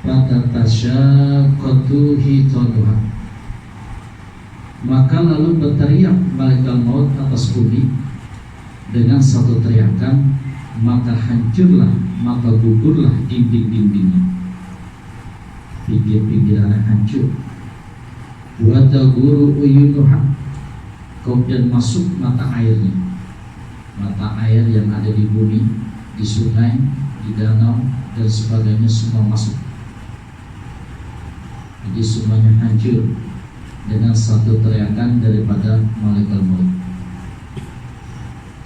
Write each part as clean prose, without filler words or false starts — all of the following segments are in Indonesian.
Fatatasyaqqatu hitanuha, maka lalu berteriak malaikat maut atas bumi dengan satu teriakan, maka hancurlah, maka gugurlah dinding-dindingnya, pinggir-pinggirannya hancur. Wa taguru uyunuha, kemudian masuk mata airnya, mata air yang ada di bumi, di sungai, di danau dan sebagainya, semua masuk. Jadi semuanya hancur dengan satu teriakan daripada malaikat maut.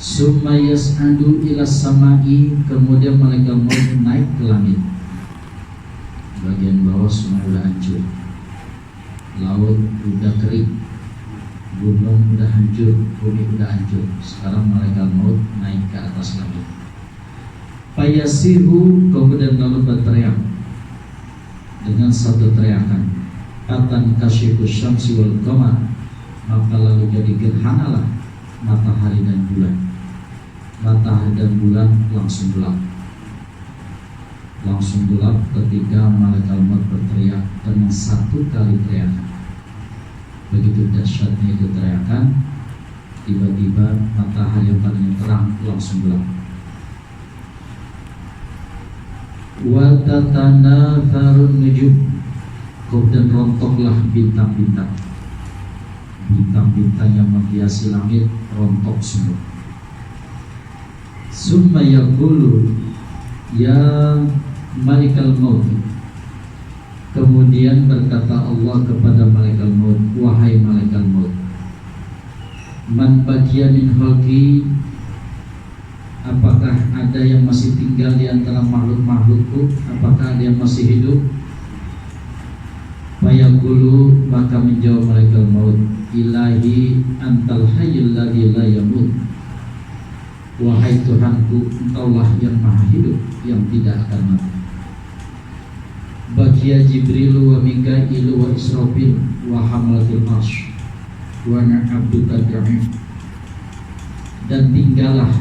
Summa yas'adu ila samai, kemudian malaikat maut naik ke langit. Bagian bawah semua sudah hancur, laut sudah kering, gunung sudah hancur, bumi sudah hancur. Sekarang malaikat maut naik ke atas langit. Fayasihu, kemudian lalu berteriak dengan satu teriakan, atan kasyifu syamsi wal qamar, maka lalu jadi gerhanalah matahari dan bulan. Matahari dan bulan langsung gelap. Langsung gelap ketika malaikat maut berteriak dengan satu kali teriakan. Begitu dahsyatnya itu teriakan, tiba-tiba matahari yang tadinya terang langsung gelap. Wa tatanafarun nujum, kemudian rontoklah bintang-bintang. Bintang-bintang yang menghiasi langit rontok semua. Summa yaqulu ya malikal maut, kemudian berkata Allah kepada malaikat maut, wahai malaikat maut, man baqiya min khalqi, apakah ada yang masih tinggal di antara makhluk-makhlukku, apakah ada yang masih hidup? Fayaqulu, maka menjawab malaikat maut, ilahi antal hayyul ladzi la yamut, wahai Tuhanku, Engkaulah yang maha hidup, yang tidak akan mati. Baqiya Jibril wa Mika'il wa Israfil wa hamalatul arsy wa na'abduka da'im, dan tinggallah,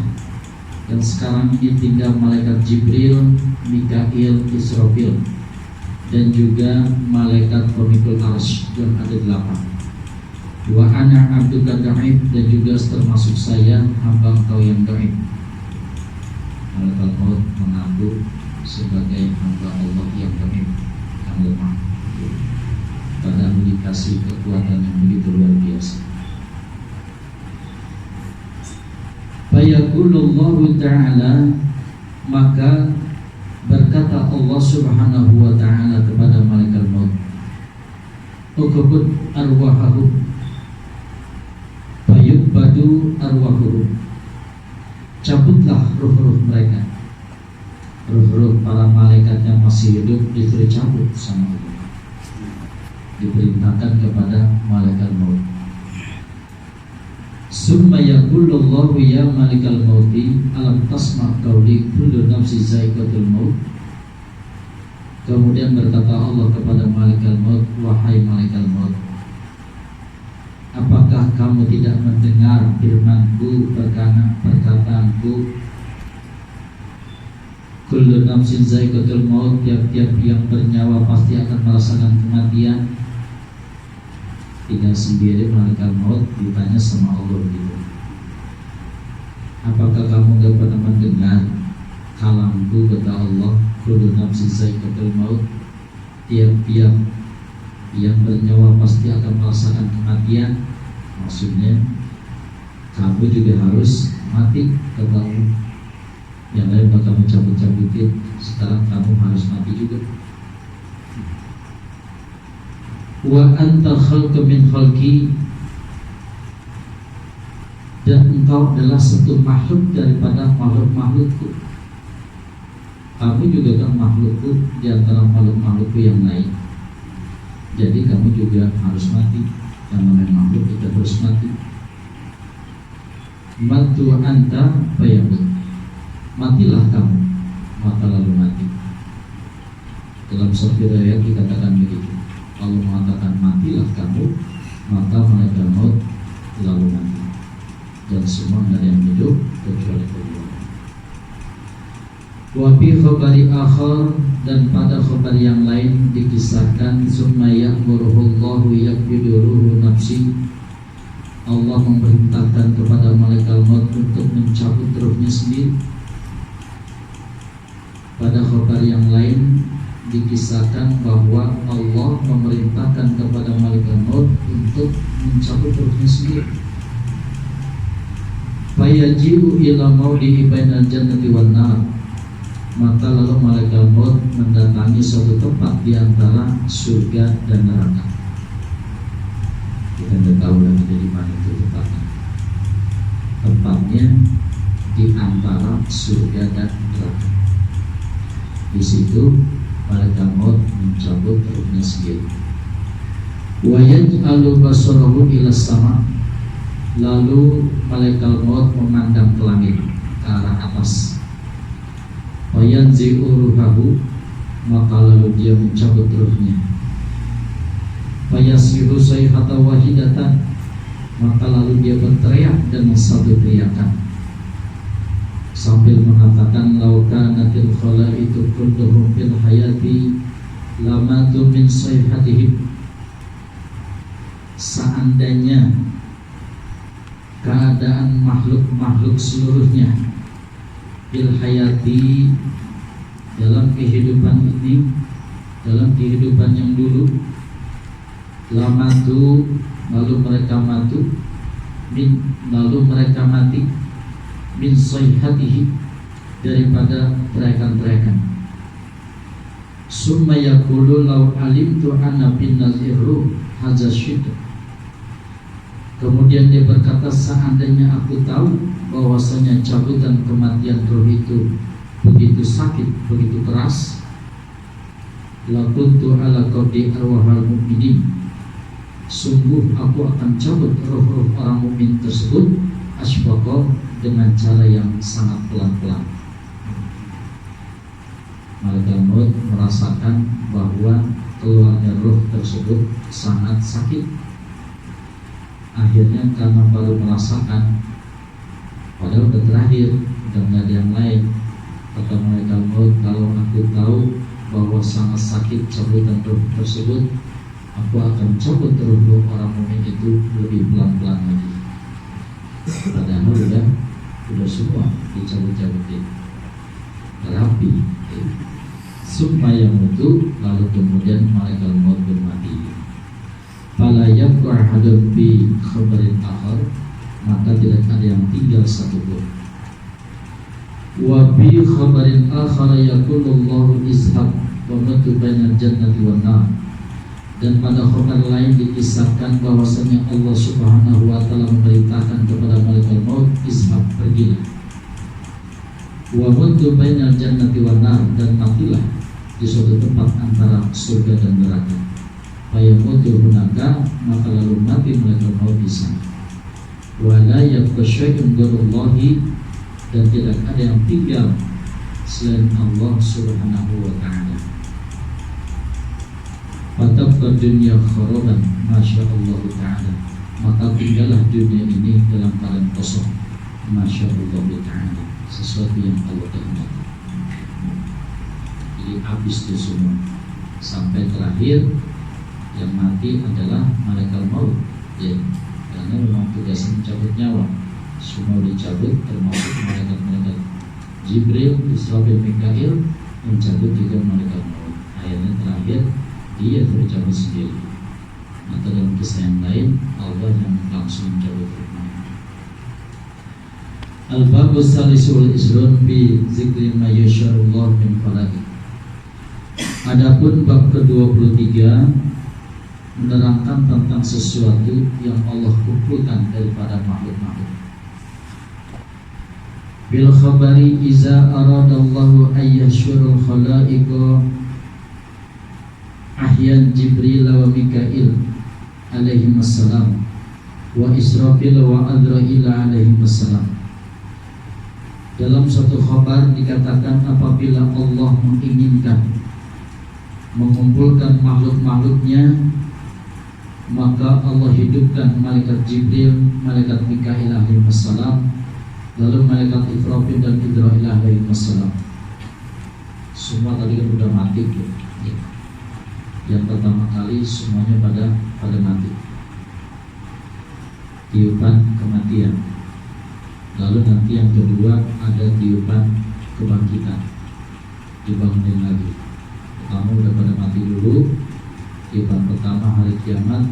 yang sekarang ini tinggal malaikat Jibril, Mikail, Israfil, dan juga malaikat pemikul arsy yang ada 8. Wa ana abduka da'if, dan juga termasuk saya hamba Engkau yang da'if. Malaikat maut mengaku sebagai hamba Allah yang da'if, yang lemah, padahal dikasih kekuatan yang begitu luar biasa. Fayaqulullahu ta'ala, maka berkata Allah subhanahu wa ta'ala kepada malaikat maut, ukubud arwahahum fayubadu arwahuhum, cabutlah ruh-ruh mereka. Ruh-ruh para malaikat yang masih hidup disuruh cabut sama Allah, diperintahkan kepada malaikat maut. Summa yaqulullahu ya malikal mauti alam tasma' qawli kullu nafsi za'iqatul maut, kemudian berkata Allah kepada malaikat maut, wahai malaikat maut, apakah kamu tidak mendengar firman-Ku, perkataanku, kullu nafsin za'iqatul maut, tiap-tiap yang bernyawa pasti akan merasakan kematian. Tidak sendiri malaikat maut ditanya sama Allah gitu, apakah kamu tidak pernah mendengar kalamku, kata Allah, kullu nafsin za'iqatul maut, tiap-tiap yang bernyawa pasti akan merasakan kematian. Maksudnya kamu juga harus mati, kata Allah. Yang lain bakal mencabut-cabutin, sekarang kamu harus mati juga. Wa anta khalqu min khalqi, dan engkau adalah satu makhluk daripada makhluk-makhlukku. Kamu juga kan makhlukku di antara makhluk-makhlukku yang lain. Jadi kamu juga harus mati. Yang namanya makhluk itu harus mati. Matu anta fayamut, matilah kamu, maka lalu mati. Dalam satu riwayat dikatakan begitu, Allah mengatakan matilah kamu, maka malaikat maut lalu mati. Dan semua tidak ada yang hidup kecuali Allah. Wa fi khabari akhar, dan pada khabar yang lain dikisahkan summa ya'muruhullahu yakbiduruhu nafsi, Allah memerintahkan kepada malaikat maut untuk mencabut ruhnya sendiri. Pada khabar yang lain dikisahkan bahwa Allah memerintahkan kepada malaikat maut untuk mencabut ruhnya sendiri. Fayaji'u ila maudi'i bainal jannati wan nar, maka lalu malaikat maut mendatangi suatu tempat di antara surga dan neraka. Kita tidak tahu lagi di mana itu tempatnya. Tempatnya di antara surga dan neraka. Di situ malaikat maut mencabut ruhnya sendiri. Wa yaj'alu basarahu ila sama, lalu malaikat maut memandang ke langit, ke arah atas. Wa yanzi'u ruhahu, maka lalu dia mencabut ruhnya. Wa yasiru sayhata wahidatan, maka lalu dia berteriak dengan satu teriakan sambil mengatakan laukanatil khalaiqu kulluhum fil hayati lamatu min sayhatihim, seandainya keadaan makhluk-makhluk seluruhnya fil hayati, dalam kehidupan ini, dalam kehidupan yang dulu, lamatu, lalu mereka mati min sayhatihi, daripada teriakan-teriakan. Summa yaqulu law alimtu anna bin nazirru hadza syidq, kemudian dia berkata, seandainya aku tahu bahwasanya cabutan kematian roh itu begitu sakit, begitu keras, lakuntu ala qabdi arwahal mu'minin, sungguh aku akan cabut roh-roh orang mukmin tersebut, asbaqah, dengan cara yang sangat pelan-pelan. Malaikat maut merasakan bahwa keluarnya roh tersebut sangat sakit. Akhirnya karena baru merasakan, padahal sudah terakhir, sudah tidak ada yang lain, kata malaikat maut, kalau aku tahu bahwa sangat sakit cabutan roh tersebut, aku akan cabut roh orang mukmin itu lebih pelan-pelan lagi. Padahal sudah semua dicabut-cabutin, terapi. Summa yamutu, lalu kemudian malaikat maut bermati. Fala yabqa ahadun bi khabarin akhar, maka tidak ada yang tinggal satupun. Wa bi khabarin akhar yaqulullahu izhab wa mutu bainal jannati wan nar, dan pada khabar lain dikisahkan bahwasanya Allah Subhanahu wa taala memerintahkan kepada malaikat maut, izhab, pergilah. Wa mutu bainal jannati wan nar, dan matilah di suatu tempat antara surga dan neraka. Fayamutu hunaka, maka lalu mati malaikat maut di sana. Wa la yabqa syai'un ghairallahi, dan tidak ada yang tinggal selain Allah Subhanahu wa taala. Fatabqa dunya kharaban, masya Allah ta'ala, maka tinggallah dunia ini dalam keadaan kosong, masya Allah ta'ala, sesuatu yang Allah kehendaki. Jadi habis itu semua, sampai terakhir yang mati adalah malaikat maut, ya, karena memang tugasnya mencabut nyawa. Semua dicabut, termasuk malaikat-malaikat Jibril, Israfil, Mikail, mencabut juga malaikat maut. Akhirnya terakhir dia tercabut sendiri. Atau dalam kisah yang lain, Allah yang langsung mencabut ruhnya. Al-Babus Salisul Isrun bi zikri ma yasharullah min falaki. Adapun bab ke-23 menerangkan tentang sesuatu yang Allah kumpulkan daripada makhluk-makhluk. Bil khabari iza aradallahu ayyashurul khalaiqa ahyan Jibril wa Mikail alaihimassalam wa Israfil wa Azrail alaihimassalam. Dalam suatu khabar dikatakan apabila Allah menginginkan mengumpulkan makhluk-makhluknya, maka Allah hidupkan malaikat Jibril, malaikat Mikail alaihissalam, lalu malaikat Israfil dan Azrail alaihissalam. semua tadi kan udah mati tuh. Ya. Yang pertama kali semuanya pada mati. Tiupan kematian. Lalu nanti yang kedua ada tiupan kebangkitan, dibangunin lagi. Pertama udah pada mati dulu. Tiupan pertama hari kiamat,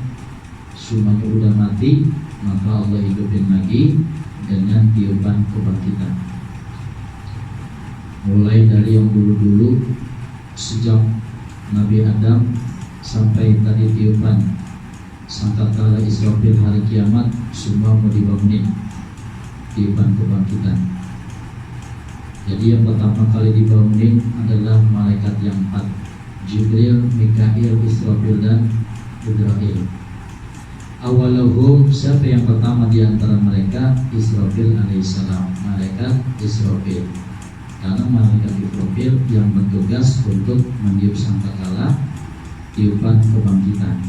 semuanya udah mati, maka Allah hidupin lagi dengan tiupan kebangkitan. Mulai dari yang dulu-dulu, sejak Nabi Adam sampai tadi tiupan sangkakala Israfil hari kiamat, semua mau dibangunin tiupan kebangkitan. Jadi yang pertama kali dibangunin adalah malaikat yang 4, Jibril, Mikail, Israfil dan Jibril. Awalahum, siapa yang pertama di antara mereka? Israfil alaihissalam, malaikat Israfil. Karena malaikat Israfil yang bertugas untuk meniup sangkakala tiupan kebangkitan.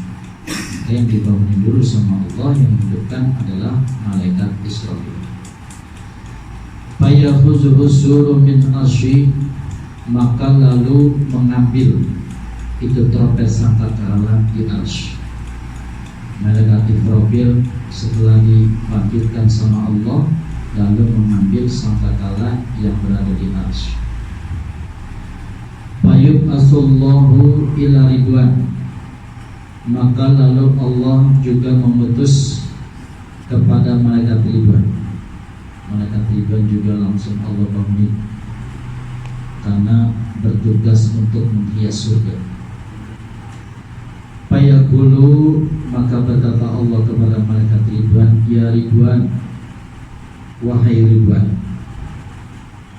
Maka yang dibangunin dulu sama Allah yang menghidupkan adalah malaikat Israfil. Fayahuzuhu suru min arsy, maka lalu mengambil itu trompet sangkakala di arsy. Malaikat Israfil setelah dibangkitkan sama Allah lalu mengambil sangkakala yang berada di arsy. Fayub asullahu ila ridwan, maka lalu Allah juga mengutus kepada malaikat Ridwan. Malaikat Ridwan juga langsung Allah bangun karena bertugas untuk menghias surga. Fayaqulu, maka berkata Allah kepada malaikat Ridwan, ya Ridwan, wahai Ridwan,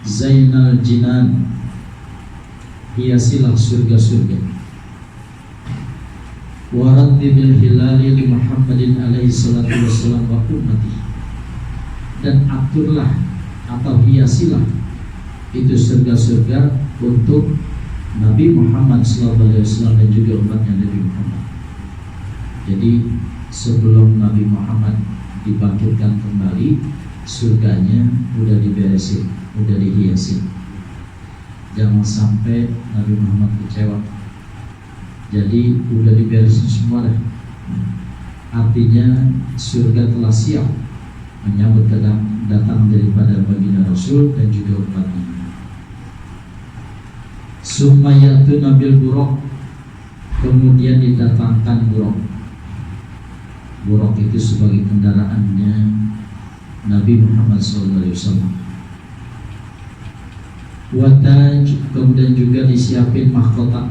Zainal Jinan, hiasilah surga-surga. Warattibil hilali li Muhammadin alaihi salatu wassalam wa ummati, dan aturlah atau hiasilah itu surga-surga untuk Nabi Muhammad sallallahu alaihi wasallam dan juga umatnya Nabi Muhammad. Jadi sebelum Nabi Muhammad dibangkitkan kembali, surganya udah diberesin, udah dihiasi. Jangan sampai Nabi Muhammad kecewa. Jadi udah diberesin semua dah. Artinya surga telah siap menyambut datang daripada baginda Rasul dan juga umatnya. Sumayatu nabil buruk, kemudian didatangkan buruk. Buruk itu sebagai kendaraannya Nabi Muhammad SAW. Wataj, kemudian juga disiapin mahkota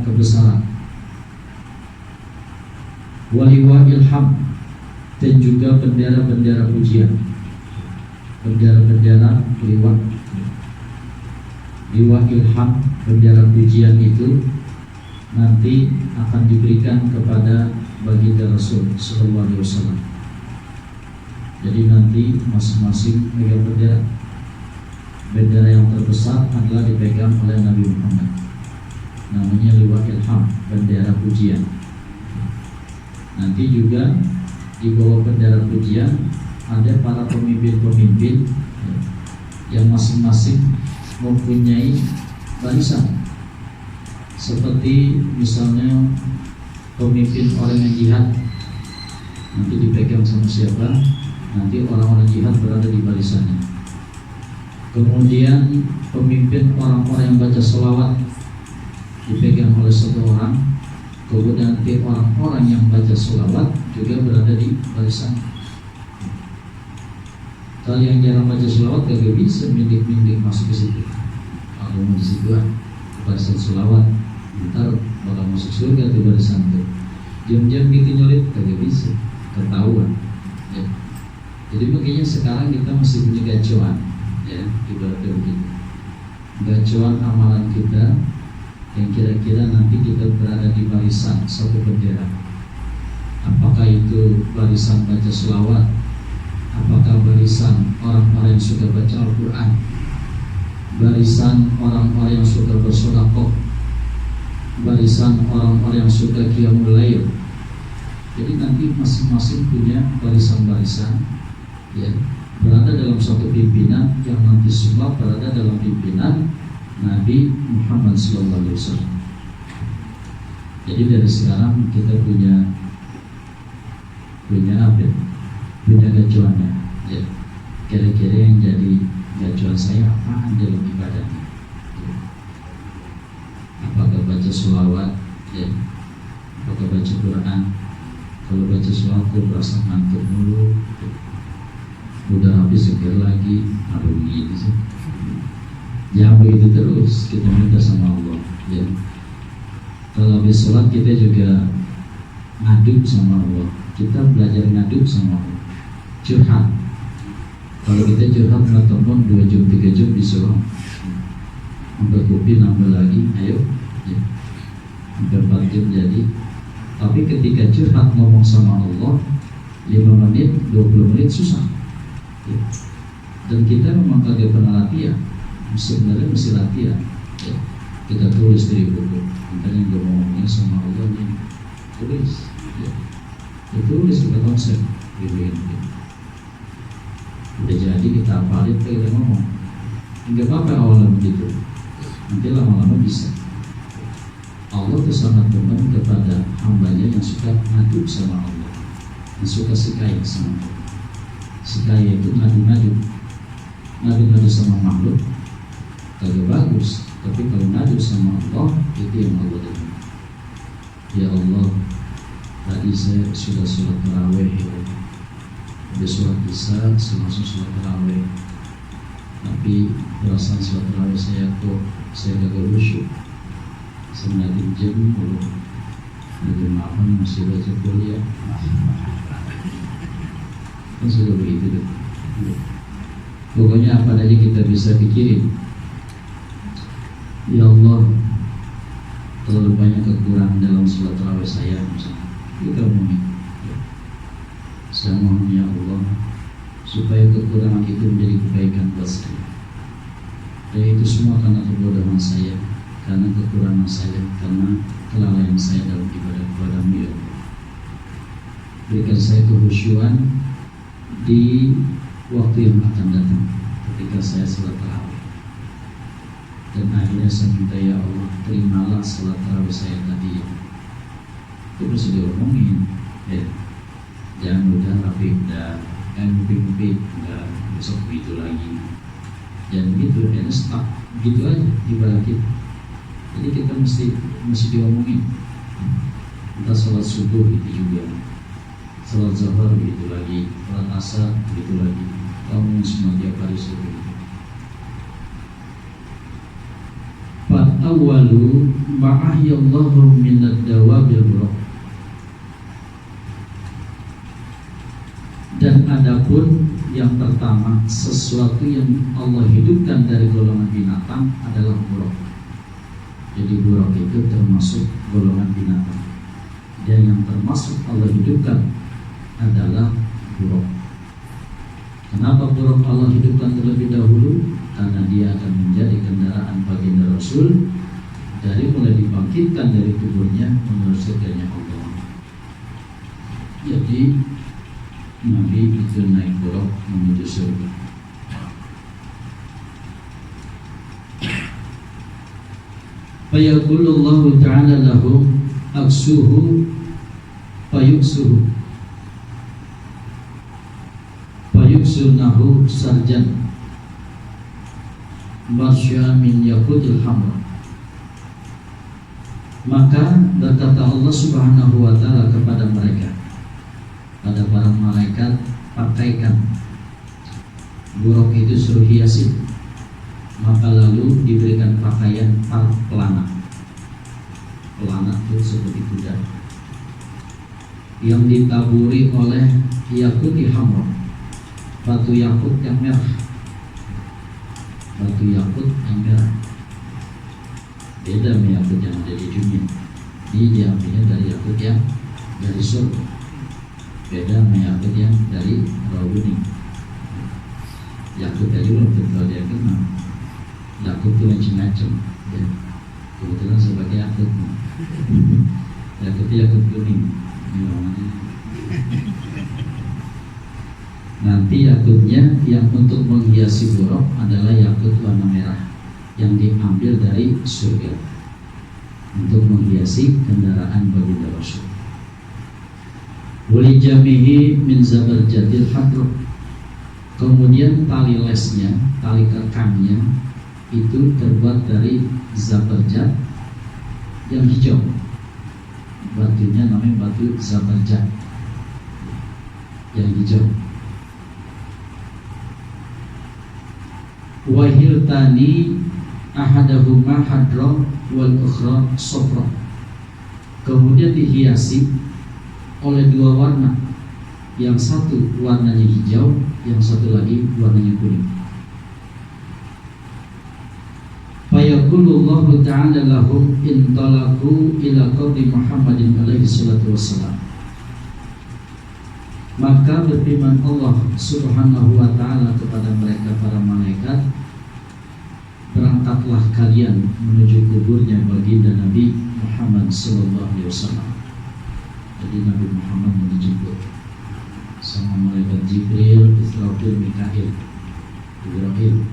kebesaran. Waliwa ilham, dan juga bendera-bendera pujian. Bendera-bendera liwa ilham, bendera pujian itu nanti akan diberikan kepada baginda Rasul sallallahu alaihi wasallam. Jadi nanti masing-masing megang bendera. Bendera yang terbesar adalah dipegang oleh Nabi Muhammad, namanya liwa ilham, bendera pujian. Nanti juga di bawah bendera pujian ada para pemimpin-pemimpin yang masing-masing mempunyai barisan. Seperti misalnya pemimpin orang yang jihad, nanti dipegang sama siapa? Nanti orang-orang jihad berada di barisannya. Kemudian pemimpin orang-orang yang baca sholawat dipegang oleh satu orang. Kemudian nanti orang-orang yang baca sholawat juga berada di barisan. Kalau yang jarang baca sholawat gak bisa mindik-mindik masuk ke situ. Kalau mau di situ barisan sholawat, ntar bakal masuk surga tuh barisan tuh. Diam-diam bikin nyulit gak bisa, ketahuan. Ya. Jadi makanya sekarang kita mesti punya gacuan, ya, ibaratnya begitu. Gacuan amalan kita yang kira-kira nanti kita berada di barisan satu bendera. Apakah itu barisan baca sholawat? Apakah barisan orang-orang yang suka baca Al-Quran? Barisan orang-orang yang suka bersedekah? Barisan orang-orang yang suka qiyamul lail? Jadi nanti masing-masing punya barisan-barisan, ya, berada dalam suatu pimpinan yang nanti semua berada dalam pimpinan Nabi Muhammad SAW. Jadi dari sekarang kita punya apa? Punya gacuannya. Ya. Kira-kira yang jadi gacuan saya apaan dalam ibadahnya? Ya. Apakah baca sholawat? Ya. Apakah baca Quran? Kalau baca sholawat tuh berasa ngantuk mulu. Ya. Udah habis seger lagi, aduh gini sih. Jangan begitu terus, kita minta sama Allah. Ya. Kalau habis sholat kita juga ngaduk sama Allah. Kita belajar ngaduk sama Allah. Curhat. Kalau kita curhat nggak telepon 2 jam 3 jam disuruh ambil kopi nambah lagi, ayo. Ya. Hampir 4 jam jadi. Tapi ketika curhat ngomong sama Allah 5 menit, 20 menit susah. Ya. Dan kita memang kagak pernah latihan. Sebenarnya mesti latihan. Ya. Kita tulis dari buku. Makanya gue ngomongnya sama Allah ini tulis. Ya. Ya, tulis kita konsep. Gitu. Udah jadi kita hafalin, kita ngomong. Enggak apa-apa awalnya begitu. Nanti lama-lama bisa. Allah itu sangat demen kepada hambanya yang suka ngadu sama Allah, yang suka sikaya sama Allah. Sikaya itu ngadu-ngadu sama makhluk kagak bagus, tapi kalau ngadu sama Allah itu yang Allah demen. Ya Allah, tadi saya sudah sholat tarawih, ya. Udah sholat isya, saya langsung sholat tarawih. Tapi perasaan sholat tarawih saya gagal khusyuk. Saya ngeliatin jam, kalau ada maafan masih baca kuliah. Kan sudah begitu deh. Pokoknya apa aja kita bisa pikirin. Ya Allah, terlalu banyak kekurangan dalam sholat tarawih saya, misalnya. Kita omongin. Saya mohon ya Allah supaya kekurangan itu menjadi kebaikan buat saya. Dan itu semua karena kebodohan saya, karena kekurangan saya, karena kelalaian saya dalam ibadah kepada-Mu ya Allah. Berikan saya kehusyuan di waktu yang akan datang ketika saya sholat tarawih. Dan akhirnya saya minta ya Allah, terimalah sholat tarawih saya tadi. Itu harus diomongin, ya. Jangan udah rapi, udah mimpi-mimpi, udah besok begitu lagi. Jangan begitu, enak stuck gitu aja ibadah kita. Jadi kita mesti diomongin. Entah sholat subuh itu juga, sholat zuhur begitu lagi, sholat asar begitu lagi. Kamu semua tiap hari subuh. Fa awwalu ma'ahyallahu minad dawabil buruk. Dan adapun yang pertama, sesuatu yang Allah hidupkan dari golongan binatang adalah buruk. Jadi buruk itu termasuk golongan binatang. Dan yang termasuk Allah hidupkan adalah buruk. Kenapa buruk Allah hidupkan terlebih dahulu? Karena dia akan menjadi kendaraan baginda Rasul dari mulai dibangkitkan dari kuburnya menuju surganya Allah. Jadi Nabi itu naik buruk menuju surga. Fayaqulullahu ta'ala lahu aksuhu fayuksuhu fayuksunahu sarjan marsya min yaqutil hamra. Maka berkata Allah Subhanahu wa ta'ala kepada mereka, pada para malaikat, pakaikan buruk itu suruh hiasi. Maka lalu diberikan pakaian pelana. Pelana itu seperti kuda yang ditaburi oleh yakuti hamra, batu yakut yang merah. Batu yakut yang merah beda sama yakut yang ada di dunia. Ini diambilnya dari yakut yang dari surga. Beda sama yakut yang dari rawa kuning. Yakut tadi belum tentu dia kenal. Yakut itu macam-macam. Ya. Kebetulan sebagai yakut. Yakut itu yakut kuning. Nanti yakutnya yang untuk menghiasi buruk adalah yakut warna merah. yang diambil dari surga untuk menghiasi kendaraan baginda Rasul. Wali jamihi min zabarjadil hadroh. Kemudian tali lesnya, tali kekamnya itu terbuat dari zabarjad yang hijau. Batunya namanya batu zabarjad yang hijau. Wahil tani ahadahuma hadroh wal ukhra sofra. Kemudian dihiasi oleh dua warna, yang satu warnanya hijau, yang satu lagi warnanya kuning. Fayaqulullahu ta'ala lahum intalaqu ila qabri Muhammadin alaihi salatu wassalam. Maka berfirman Allah subhanahu wa ta'ala kepada mereka para malaikat, berangkatlah kalian menuju kuburnya baginda Nabi Muhammad sallallahu alaihi wasallam. Jadi Nabi Muhammad dijemput sama malaikat Jibril, Israfil, Mikail, Ibrahim,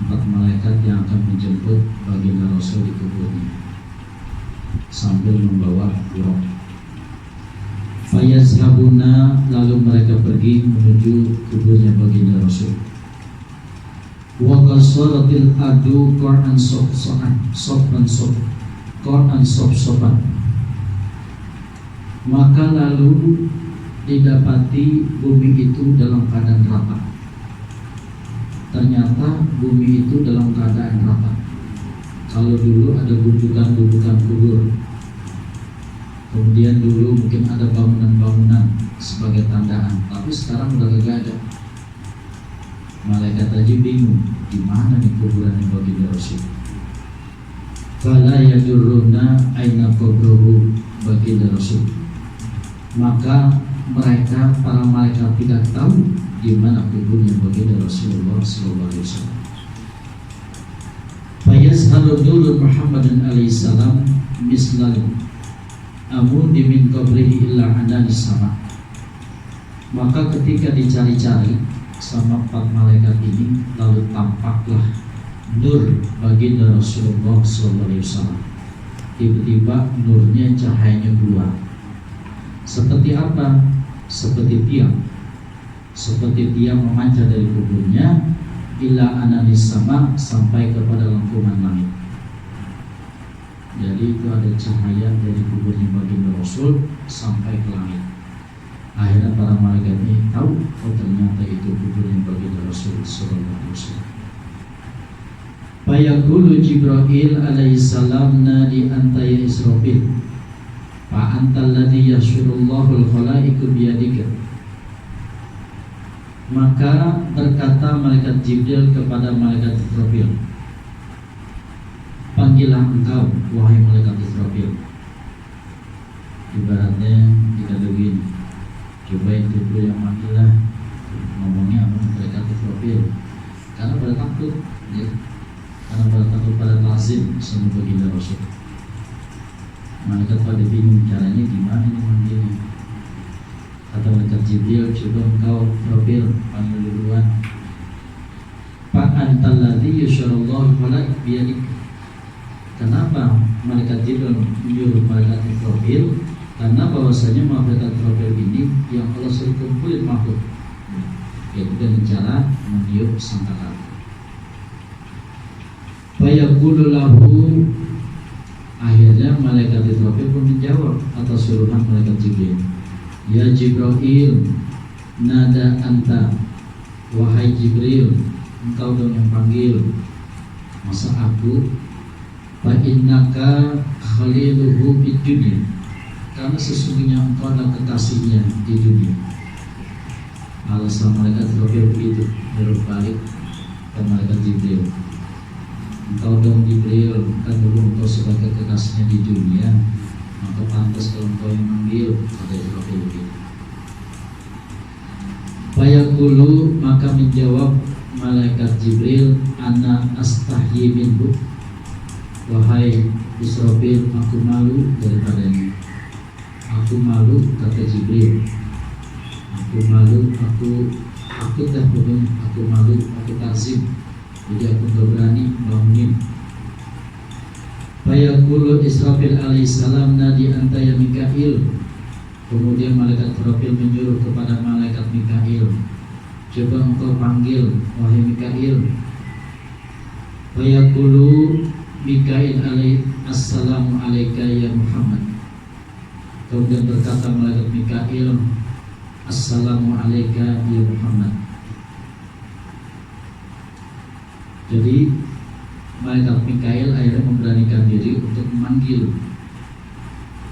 4 malaikat yang akan menjemput baginda Rasul di kuburnya sambil membawa roh. Fayazhabuna, lalu mereka pergi menuju kuburnya baginda Rasul. Wa qasaratil adu Qur'an sofan Qur'an sofan. Maka lalu didapati bumi itu dalam keadaan rata. Ternyata bumi itu dalam keadaan rata. Kalau dulu ada gundukan-gundukan kubur, kemudian dulu mungkin ada bangunan-bangunan sebagai tandaan, tapi sekarang udah gak ada. Malaikat aja bingung, di mana nih kuburan yang baginda Rasul. Fala yadurruna aina qabruhu baginda Rasul. Maka mereka para malaikat tidak tahu di mana kuburnya baginda Rasulullah sallallahu alaihi wasallam. Fayazharu nurul Muhammadin alaihi salam mislal amun min qabrihi illa ananis sama. Maka ketika dicari-cari sama 4 malaikat ini, lalu tampaklah nur baginda Rasulullah sallallahu alaihi wasallam. Tiba-tiba nurnya, cahayanya keluar. Seperti apa? Seperti tiang memancar dari kuburnya ila ananis sama, sampai kepada lengkungan langit. Jadi itu ada cahaya dari kuburnya baginda Rasul sampai ke langit. Akhirnya para malaikat ini tahu, oh ternyata itu kuburnya baginda Rasul sallallahu alaihi wasallam. Fayaqulu Jibril alaihi salam nadi anta ya Israfil, fa antal ladzi yashurullahu al-khalaiqu biyadika. Maka berkata malaikat Jibril kepada malaikat Israfil, panggillah engkau wahai malaikat Israfil. Ibaratnya kita begini, coba itu dulu yang manggillah, ngomongnya sama malaikat Israfil, karena pada takut ya, karena pada takut pada lazim sama baginda Rasul. Malaikat pada bingung caranya gimana ini manggilnya. Kata malaikat Jibril, coba engkau Israfil panggil duluan. Fa antal ladzi yusyarallahu alaik biyadik. Kenapa malaikat Jibril menyuruh malaikat Israfil? Karena bahwasanya malaikat Israfil ini yang Allah suruh kumpulin makhluk, yaitu dengan cara meniup sangkakala. Fayaqulu lahu, akhirnya malaikat Israfil pun menjawab atas suruhan malaikat Jibril. Ya Jibril, nada anta, wahai Jibril, engkau dong yang panggil, masa aku? Fa innaka khaliluhu bid dunya, karena sesungguhnya engkau adalah kekasihnya di dunia. Alasan malaikat Jibril begitu, berbalik ke malaikat Jibril. Engkau dong Jibril, kan dulu engkau sebagai kekasihnya di dunia, maka pantas kalau engkau yang manggil, kata Jibril begitu. Fayaqulu, maka menjawab malaikat Jibril, ana astahyi minhu, wahai Israfil, aku malu daripadanya. Aku malu, kata Jibril. Aku malu, aku takut, aku malu, aku takzim Jadi aku gak berani bangunin. Fayaqulu Israfil alaihissalam nadi anta ya Mikail. Kemudian malaikat Israfil menyuruh kepada malaikat Mikail, coba engkau panggil wahai Mikail. Fayaqulu Mikail assalamu alayka ya Muhammad. Kemudian berkata malaikat Mikail, assalamu alayka ya Muhammad. Jadi malaikat Mikail akhirnya memberanikan diri untuk memanggil,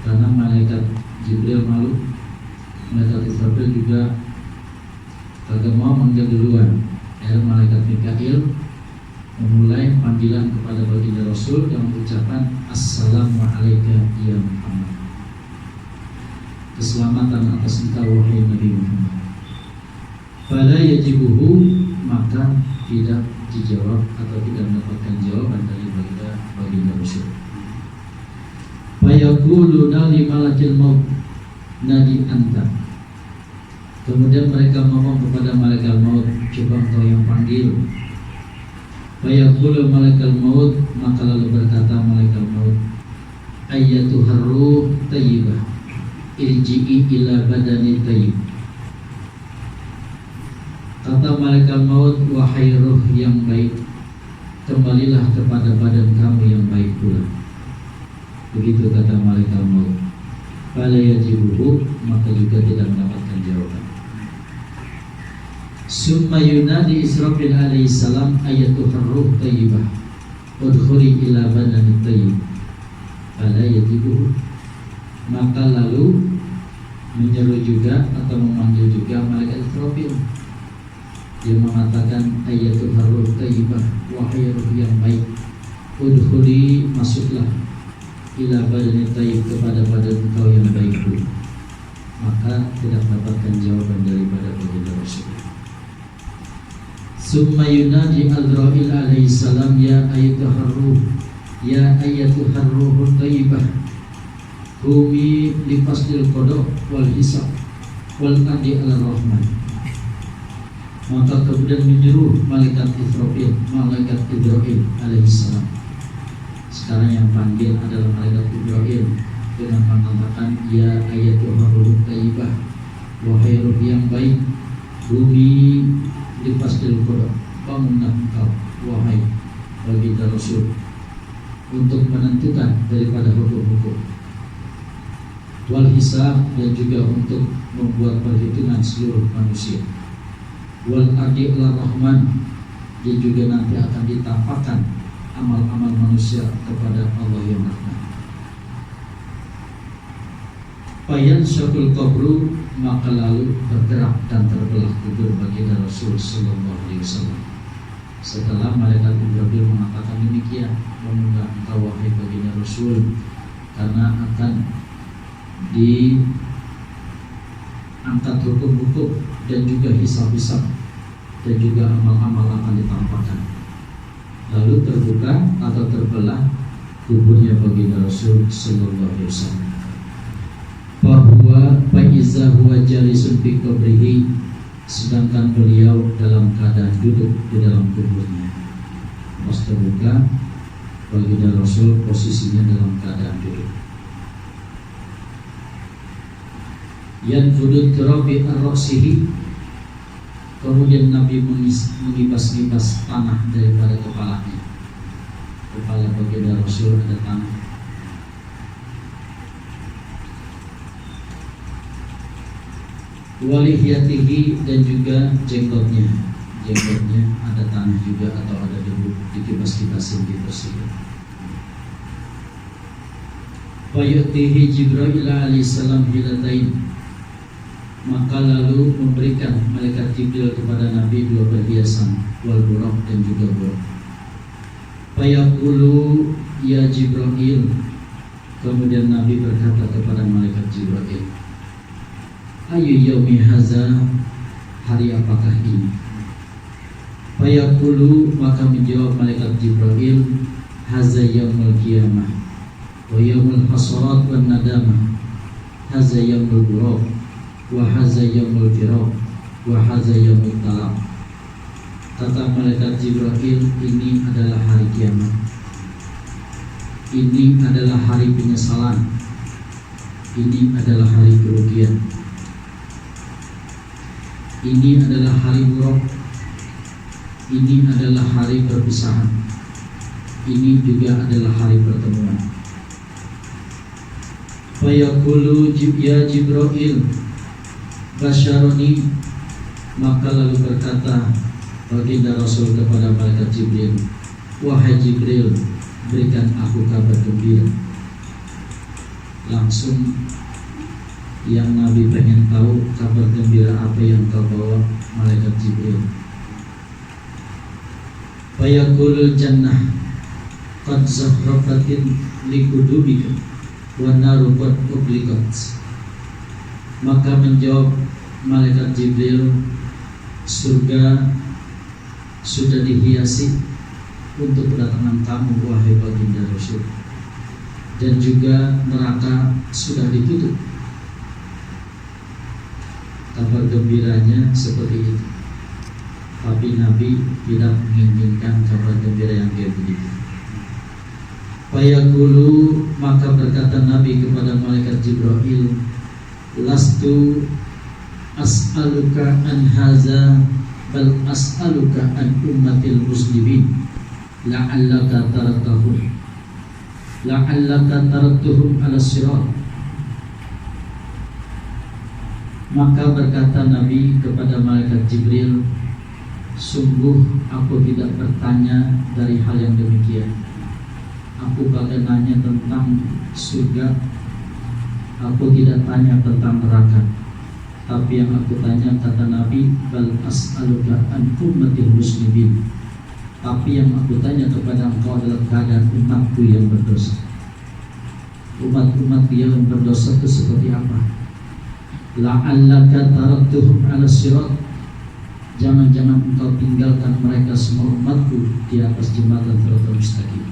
karena malaikat Jibril malu, malaikat Israfil juga kagak mau manggil duluan. Akhirnya malaikat Mikail memulai panggilan kepada baginda Rasul dengan ucapan assalamu alayka ya Muhammad. Keselamatan atas engkau wahai Nabi Muhammad. Fala yajibuhu, maka tidak dijawab atau tidak mendapatkan jawaban dari baginda Rasul. Fayaquluna li malakil maut nadi anta. Kemudian mereka ngomong kepada malaikat maut, coba engkau yang panggil. Fayaqulu malakal maut, maka lalu berkata malaikat maut, ayyatuhar ruh tayyibah irji'i ila badani tayyib. Kata malaikat maut, wahai ruh yang baik, kembalilah kepada badan kamu yang baik pula. Begitu kata malaikat maut. Fala yajibuhu, maka juga tidak mendapatkan jawaban. Summa yunadi Israfil alaihissalam ayatuhar ruh tayyibah udkhuli ila badani tayyib. Fala yajibuhu, maka lalu menyeru juga atau memanggil juga malaikat Israfil. Dia mengatakan ayatul ruh tayyibah, wahai ruh yang baik, udkhuli, masuklah, ila badani tayyib, kepada badan engkau yang baik pun. Maka tidak mendapatkan jawaban daripada baginda Rasul. Summa yunadi Azrail alaihissalam ya ayatul ruh, ya ayatul ruh tayyibah, humi lifasdil qada wal hisab wal adi ala rahman. Maka kemudian menyuruh malaikat Israfil, malaikat Ibrahim alaihissalam. Sekarang yang panggil adalah malaikat Ibrahim dengan mengatakan ya ayatul ruh tayyibah, wahai ruh yang baik, bumi lifasdil qada, bangunlah engkau wahai baginda Rasul untuk menentukan daripada hukum-hukum, wal hisab, dan juga untuk membuat perhitungan seluruh manusia, wal adi ala rahman, dia juga nanti akan ditampakkan amal-amal manusia kepada Allah yang Rahman. Fayan syakul qabru, maka lalu bergerak dan terbelah kubur baginda Rasul sallallahu alaihi wasallam. Setelah malaikat Jibril mengatakan demikian, bangunlah engkau wahai baginda Rasul, karena akan diangkat hukum-hukum dan juga hisab-hisab, dan juga amal-amal akan ditampakkan. Lalu terbuka atau terbelah kuburnya baginda Rasul sallallahu alaihi wasallam. Bahwa fa'iza huwa jalisun fi qabrihi, sedangkan beliau dalam keadaan duduk di dalam kuburnya. Pas terbuka, baginda Rasul posisinya dalam keadaan duduk. Yanfudut turabi ar-ra'sihi, kemudian Nabi mengibas-ibas tanah daripada kepalanya. Kepala baginda Rasul ada tanah. Walihiyatihi, dan juga jenggotnya ada tanah juga atau ada debu, dikibas-kibasin, dibersihkan. Fayutihi Jibril alaihissalam hilatain, maka lalu memberikan malaikat Jibril kepada Nabi dua perhiasan, wal buraq, dan juga buraq. Fayaqulu ya Jibril, kemudian Nabi berkata kepada malaikat Jibril, ayu yaumi haza, hari apakah ini? Fayaqulu, maka menjawab malaikat Jibril, haza yaumul qiyamah wa yaumul hasarat wan nadamah, haza yaumul buraq wa haza yaumul firaq wa haza yaumul talaq. Kata malaikat Jibril, ini adalah hari kiamat. Ini adalah hari penyesalan. Ini adalah hari kerugian. Ini adalah hari buruk. Ini adalah hari perpisahan. Ini juga adalah hari pertemuan. Fayaqulu ya Jibril basyaroni, maka lalu berkata baginda Rasul kepada malaikat Jibril, wahai Jibril, berikan aku kabar gembira. Langsung yang Nabi pengen tahu kabar gembira apa yang kau bawa, malaikat Jibril. Fayaqulul jannah qad zahrafatin likudubika wa naru qad ubliqat. Maka menjawab malaikat Jibril, surga sudah dihiasi untuk kedatangan kamu wahai baginda Rasul, dan juga neraka sudah ditutup. Kabar gembiranya seperti itu. Tapi Nabi tidak menginginkan kabar gembira yang kayak begitu. Fayaqulu, maka berkata Nabi kepada malaikat Jibril, lastu as'aluka an haza bal as'aluka an ummatil muslimin la'allaka taraktuhum ala sirat. Maka berkata Nabi kepada malaikat Jibril, sungguh aku tidak bertanya dari hal yang demikian. Aku bakal nanya tentang surga. Aku tidak tanya tentang neraka. Tapi yang aku tanya, kata Nabi, bal as'aluka an ummatil muslimin. Tapi yang aku tanya kepada engkau adalah keadaan umatku yang berdosa. Umat-umat yang berdosa itu seperti apa? La'allaka taraktuhum ala sirat. Jangan-jangan engkau tinggalkan mereka semua umatku di atas jembatan Siratal Mustaqim.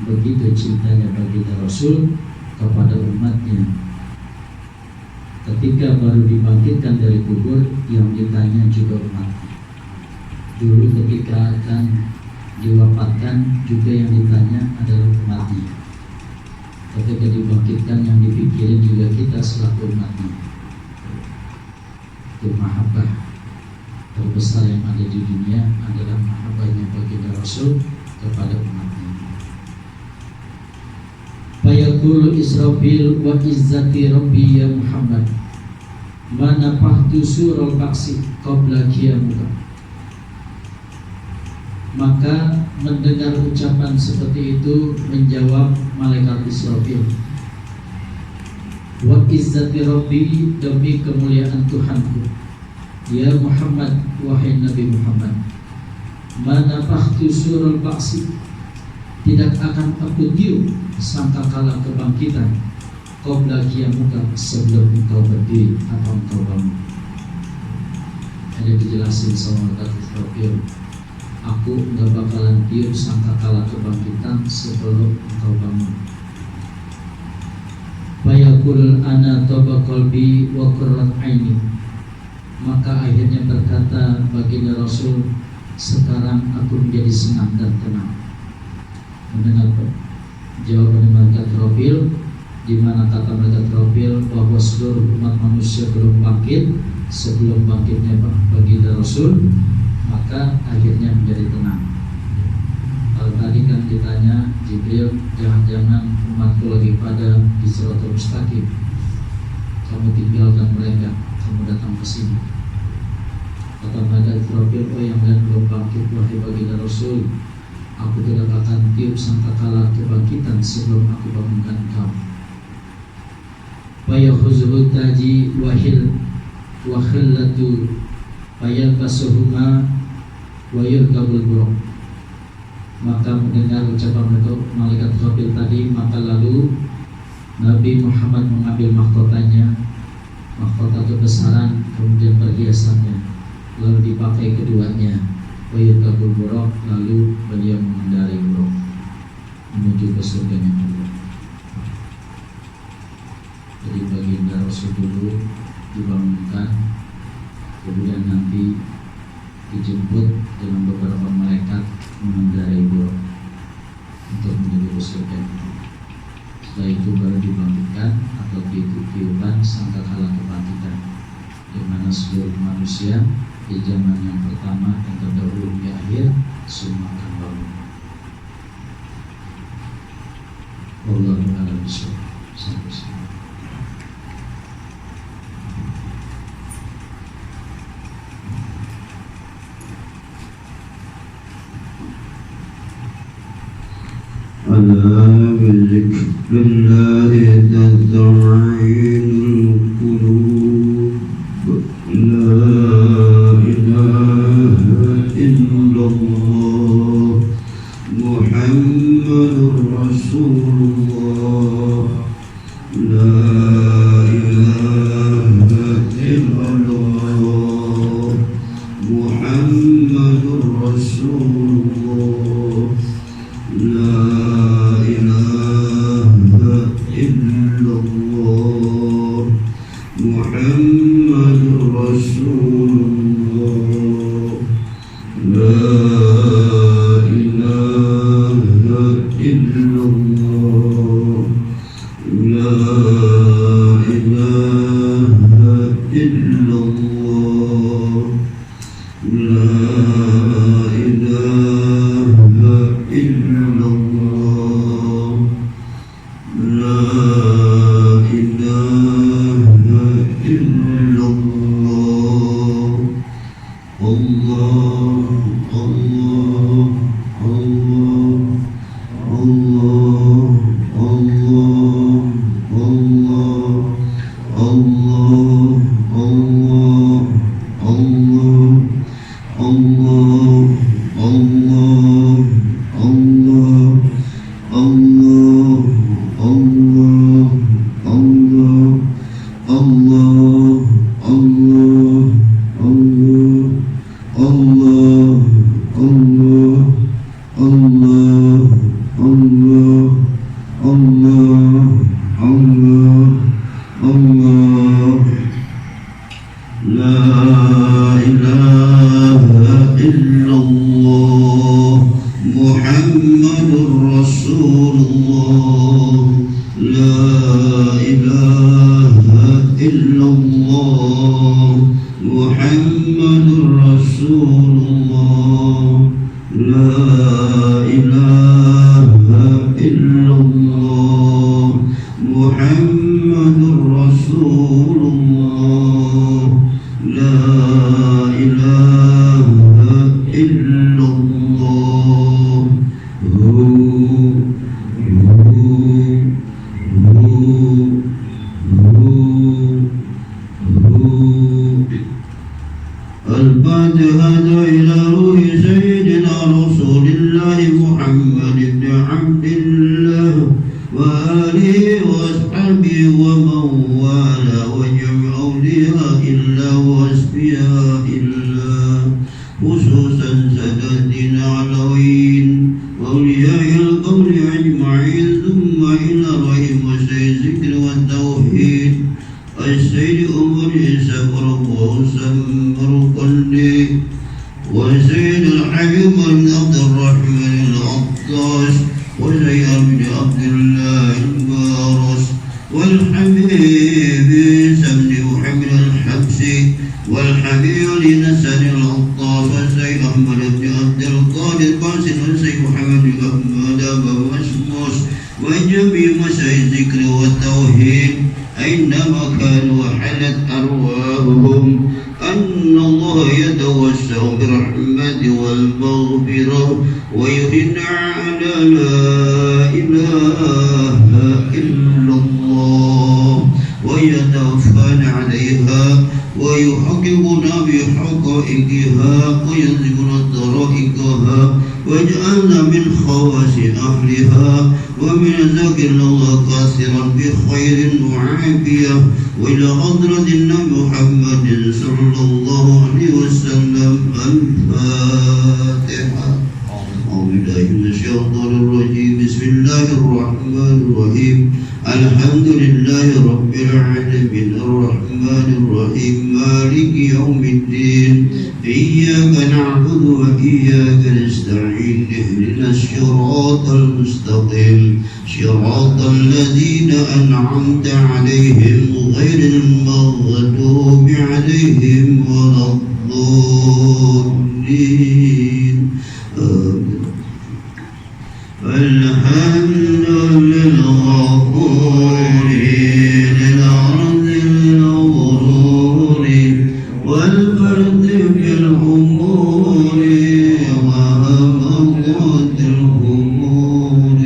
Begitu cintanya baginda Rasul kepada umatnya. Ketika baru dibangkitkan dari kubur, yang ditanya juga umatnya. Dulu ketika akan diwafatkan, juga yang ditanya adalah umatnya. Ketika dibangkitkan, yang dipikirin juga kita selaku umatnya. Itu mahabbah terbesar yang ada di dunia adalah mahabbahnya baginda Rasul kepada umatnya. Fayaqulu Israfil wa izzati rabbi ya Muhammad ma nafahtu sural ba'si qabla qiyamuka. Maka mendengar ucapan seperti itu, menjawab malaikat Israfil, wa izzati rabbi, demi kemuliaan Tuhanku, ya Muhammad, wahai Nabi Muhammad, ma nafahtu sural ba'si, tidak akan aku tiup sangkakala kebangkitan qabla qiyamuka, sebelum engkau berdiri atau engkau bangun. Ada dijelasin sama malaikat Israfil, aku enggak bakalan tiup sangkakala kebangkitan sebelum engkau bangun. Fayaqul ana taba qalbi wa qurrat aini. Maka akhirnya berkata baginda Rasul, sekarang aku menjadi senang dan tenang. Mendengar jawaban malaikat Israfil, di mana kata malaikat Israfil bahwa seluruh umat manusia belum bangkit sebelum bangkitnya baginda Rasul, maka akhirnya menjadi tenang. Kalau tadi kan ditanya Jibril, jangan-jangan umatku lagi pada di Siratal Mustaqim, kamu tinggalkan mereka, kamu datang ke sini. Kata malaikat Israfil, oh yang lain belum bangkit wahai baginda Rasul, aku tidak akan tiup sangkakala kebangkitan sebelum aku bangunkan engkau. Fayahuzhu taji wahil wakhillatu fayalbasuhuma wa yurkabul buruk. Maka mendengar ucapan malaikat Israfil tadi, maka lalu Nabi Muhammad mengambil mahkotanya, mahkota kebesaran, kemudian perhiasannya, lalu dipakai keduanya. Wayurkabul buruk, lalu beliau mengendarai buruk menuju ke surganya Allah. Jadi baginda Rasul dulu dibangunkan, kemudian nanti dijemput dengan beberapa malaikat mengendarai buruk untuk menuju surga. Setelah itu baru dibangkitkan atau ditiupkan sangkakala kebangkitan, di mana seluruh manusia di zaman yang pertama dan terdahulu di akhir semua akan bangun. Wallahu a'lam bishawab. Sampai sini. ألا بذكر الله تطمئن القلوب لا إله إلا الله محمد رسول الله لا إله إلا الله محمد رسول الله لا محمد رسول الله لا إله إلا الله لا إله إلا الله لا إله إلا الله لا بسم الله الرحمن الرحيم الحمد لله رب العالمين الرحمن الرحيم مالك يوم الدين إياك نعبد وإياك نستعين اهدنا الصراط المستقيم صراط الذين أنعمت عليهم غير المغضوب عليهم ولا الضالين الحمد للغفور للأرض الغرور والفرد في الأمور وهمات الأمور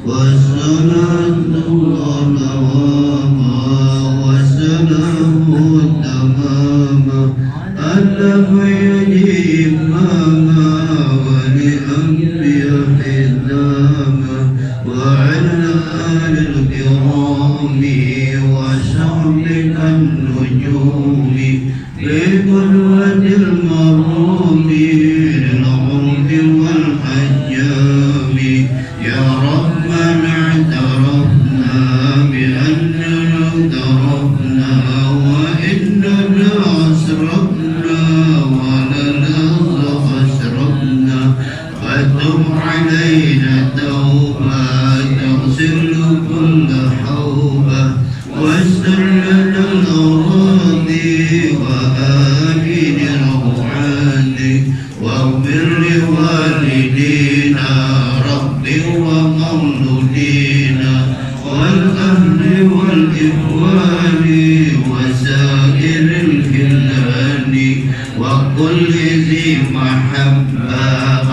والصلاة والسلام التمام على يجيب ماما ولأنبياء حزاما وعلى آل الكرام وصحبك النجوم بقدوة المروم للعرب والحجام يا ربنا اعترفنا بأننا اقترفنا وإننا أسرفنا ولنا أسرفنا فتب علينا توبة تغسل كل حوبة واستر لنا الأراضي وآمن روعاني واغفر لوالدينا ربي ومولودينا والأهل والإخوان وسائر الخلان وكل ذي محبة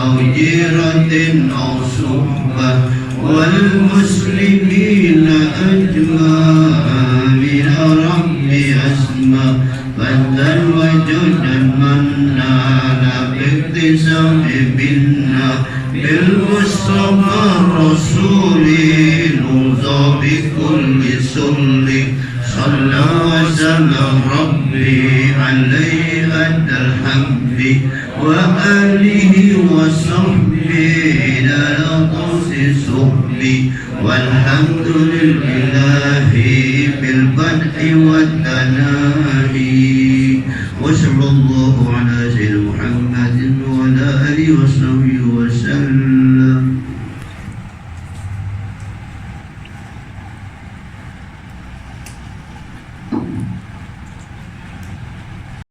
أو جيرة أو صحبة والمسلمين أجمعين يا ربي أسمى فدا وجودا منان باكتساب منا بالمصطفى الرسول نوصى بكل سل صلى وسلم ربي عليه أدى الحمد وآله وصحبه إلى لطف صحبي والحمد لله بالبدء والتناهي وصلى الله على